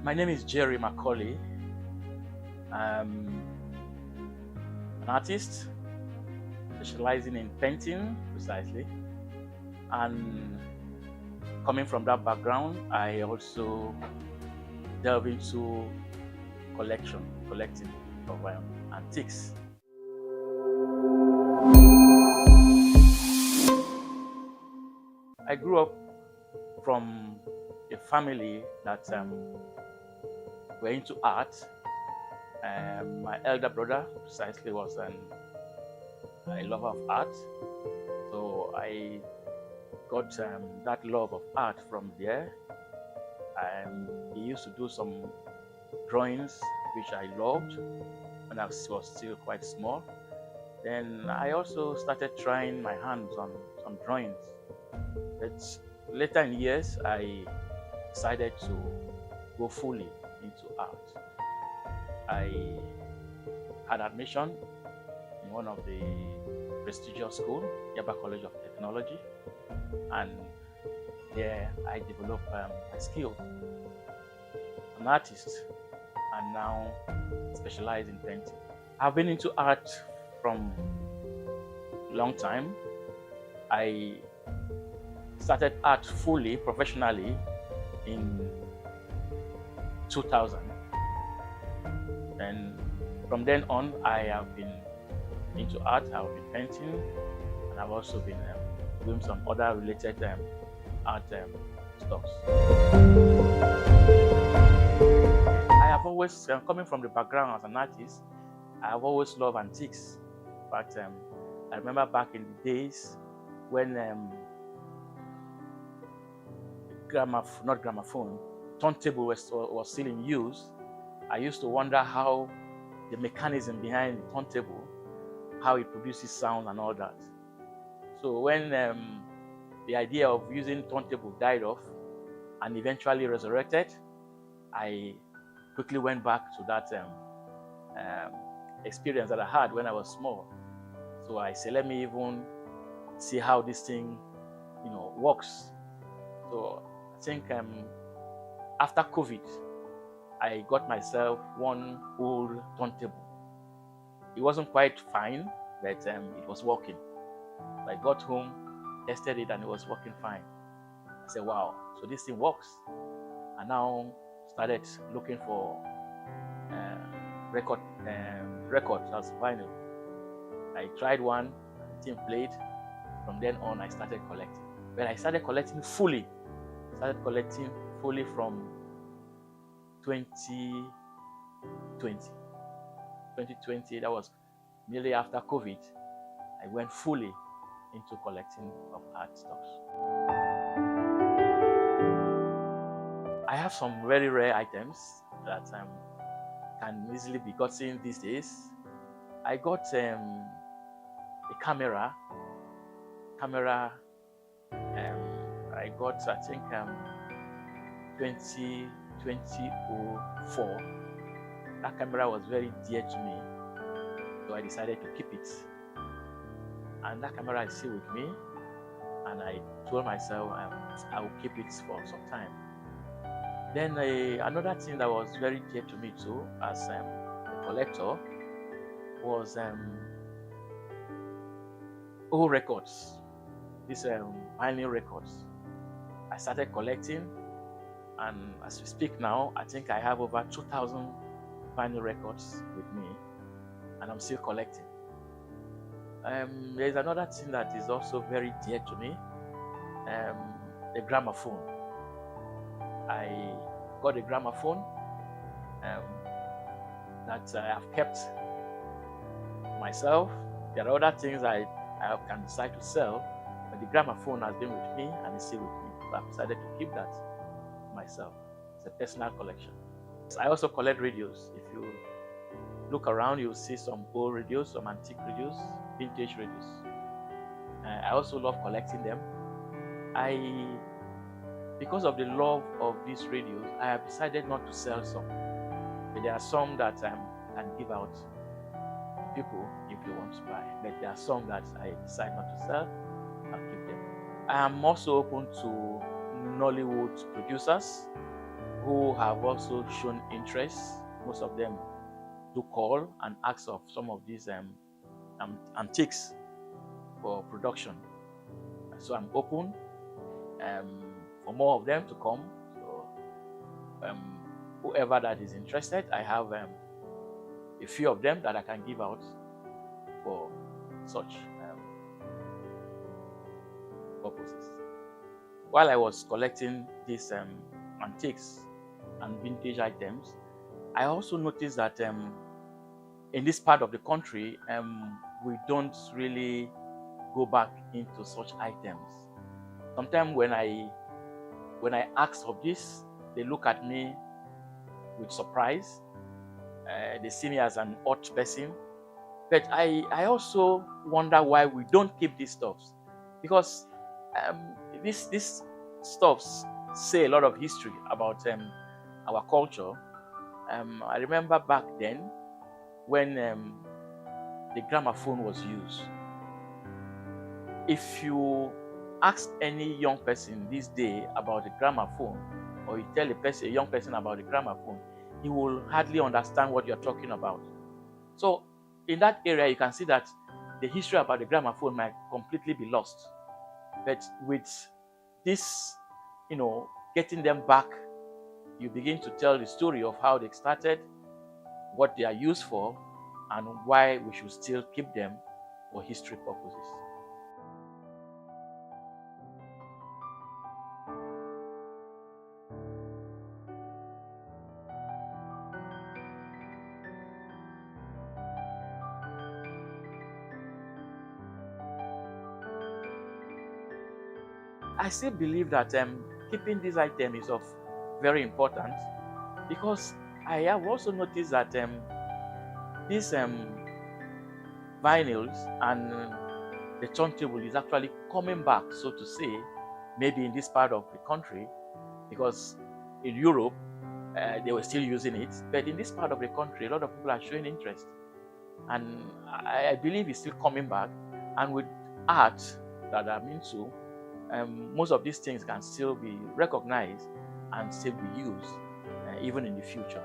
My name is Jerry Macaulley. I'm an artist specializing in painting precisely. And coming from that background, I also delve into collecting of antiques. I grew up from a family that were into art. My elder brother precisely was a lover of art. So I got that love of art from there. He used to do some drawings which I loved when I was still quite small. Then I also started trying my hands on some drawings. But later in years, I decided to go fully into art. I had admission in one of the prestigious schools, Jerry College of Technology, and there I developed my skill. An artist, and now specialize in painting. I've been into art from a long time. I started art fully, professionally in 2000. And from then on, I have been into art. I've been painting, and I've also been doing some other related art stuff. I have always, coming from the background as an artist, I have always loved antiques. In fact, I remember back in the days when not gramophone, turntable was still in use. I used to wonder how the mechanism behind the turntable, how it produces sound and all that. So when the idea of using turntable died off and eventually resurrected, I quickly went back to that experience that I had when I was small. So I said, let me even see how this thing, works. So I think after COVID, I got myself one old turntable. It wasn't quite fine, but it was working. So I got home, tested it, and it was working fine. I said, wow, so this thing works. I now started looking for records as vinyl. I tried one, and the thing played. From then on, I started collecting. But I started collecting fully. From 2020, that was nearly after COVID. I went fully into collecting of art stuff. I have some very rare items that can easily be gotten these days. I got a camera. I got, I think, 2004. That camera was very dear to me, so I decided to keep it. And that camera is still with me, and I told myself I will keep it for some time. Then another thing that was very dear to me too, as a collector, was old records. These vinyl records. I started collecting, and as we speak now, I think I have over 2,000 vinyl records with me, and I'm still collecting. There's another thing that is also very dear to me, the gramophone. I got a gramophone that I have kept myself. There are other things I can decide to sell, but the gramophone has been with me and is still with me. So I've decided to keep that myself. It's a personal collection. I also collect radios. If you look around, you'll see some old radios, some antique radios, vintage radios. I also love collecting them. Because of the love of these radios, I have decided not to sell some. But there are some that I can give out to people if they want to buy. But there are some that I decide not to sell. I'll keep them. I am also open to Nollywood producers who have also shown interest. Most of them do call and ask of some of these antiques for production. So I'm open for more of them to come. So whoever that is interested, I have a few of them that I can give out for such purposes. While I was collecting these antiques and vintage items, I also noticed that in this part of the country, we don't really go back into such items. Sometimes when I ask of this, they look at me with surprise. They see me as an odd person. But I also wonder why we don't keep these stuffs, because these stuffs say a lot of history about our culture. I remember back then when the gramophone was used. If you ask any young person this day about the gramophone, or you tell a young person about the gramophone, he will hardly understand what you're talking about. So in that area, you can see that the history about the gramophone might completely be lost. But with this, getting them back, you begin to tell the story of how they started, what they are used for, and why we should still keep them for history purposes. I still believe that keeping this item is of very important, because I have also noticed that these vinyls and the turntable is actually coming back, so to say, maybe in this part of the country, because in Europe they were still using it, but in this part of the country, a lot of people are showing interest, and I believe it's still coming back. And with art that I'm into, most of these things can still be recognized and still be used even in the future.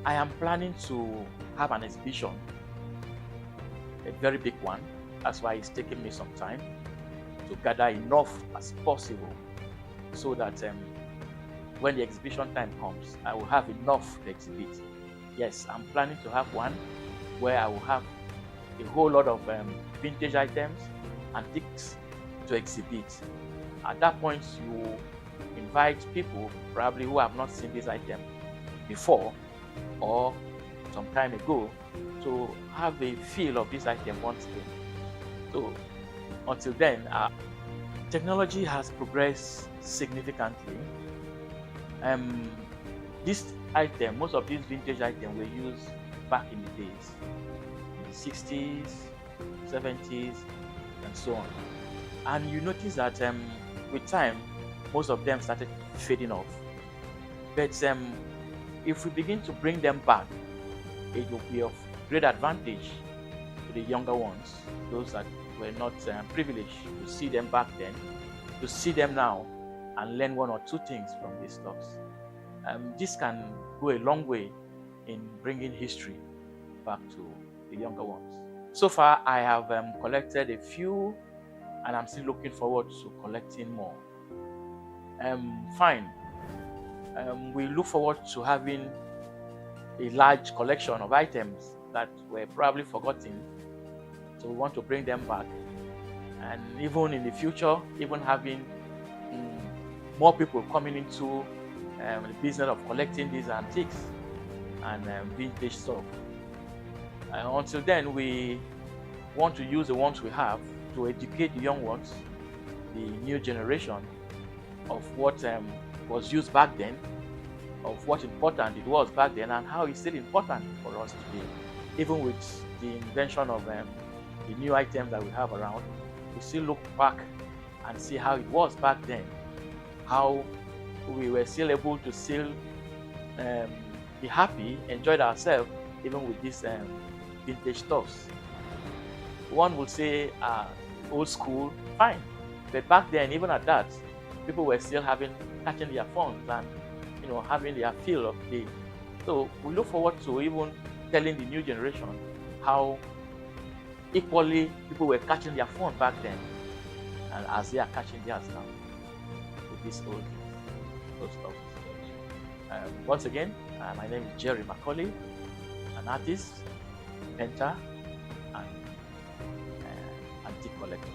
I am planning to have an exhibition, a very big one. That's why it's taking me some time to gather enough as possible, so that when the exhibition time comes, I will have enough to exhibit. Yes, I'm planning to have one where I will have a whole lot of vintage items, antiques to exhibit. At that point, you invite people probably who have not seen this item before or some time ago to have a feel of this item once again. So until then, technology has progressed significantly. This item, most of these vintage items were used back in the days, in the 60s, 70s, and so on. And you notice that with time, most of them started fading off. But if we begin to bring them back, it will be of great advantage to the younger ones, those that were not privileged to see them back then, to see them now and learn one or two things from these stuffs. This can go a long way in bringing history back to the younger ones. So far, I have collected a few, and I'm still looking forward to collecting more. Fine. We look forward to having a large collection of items that were probably forgotten. So we want to bring them back. And even in the future, even having more people coming into the business of collecting these antiques and vintage stuff. Until then, we want to use the ones we have to educate the young ones, the new generation, of what was used back then, of what important it was back then, and how it's still important for us today. Even with the invention of the new items that we have around, we still look back and see how it was back then, how we were still able to still be happy, enjoy ourselves, even with these vintage stuffs. One would say old school, fine. But back then, even at that, people were still catching their phones and having their feel of the. So we look forward to even telling the new generation how equally people were catching their phone back then, and as they are catching theirs now with this old stuff. Once again, my name is Jerry Macaulley, an artist, painter, and antique collector.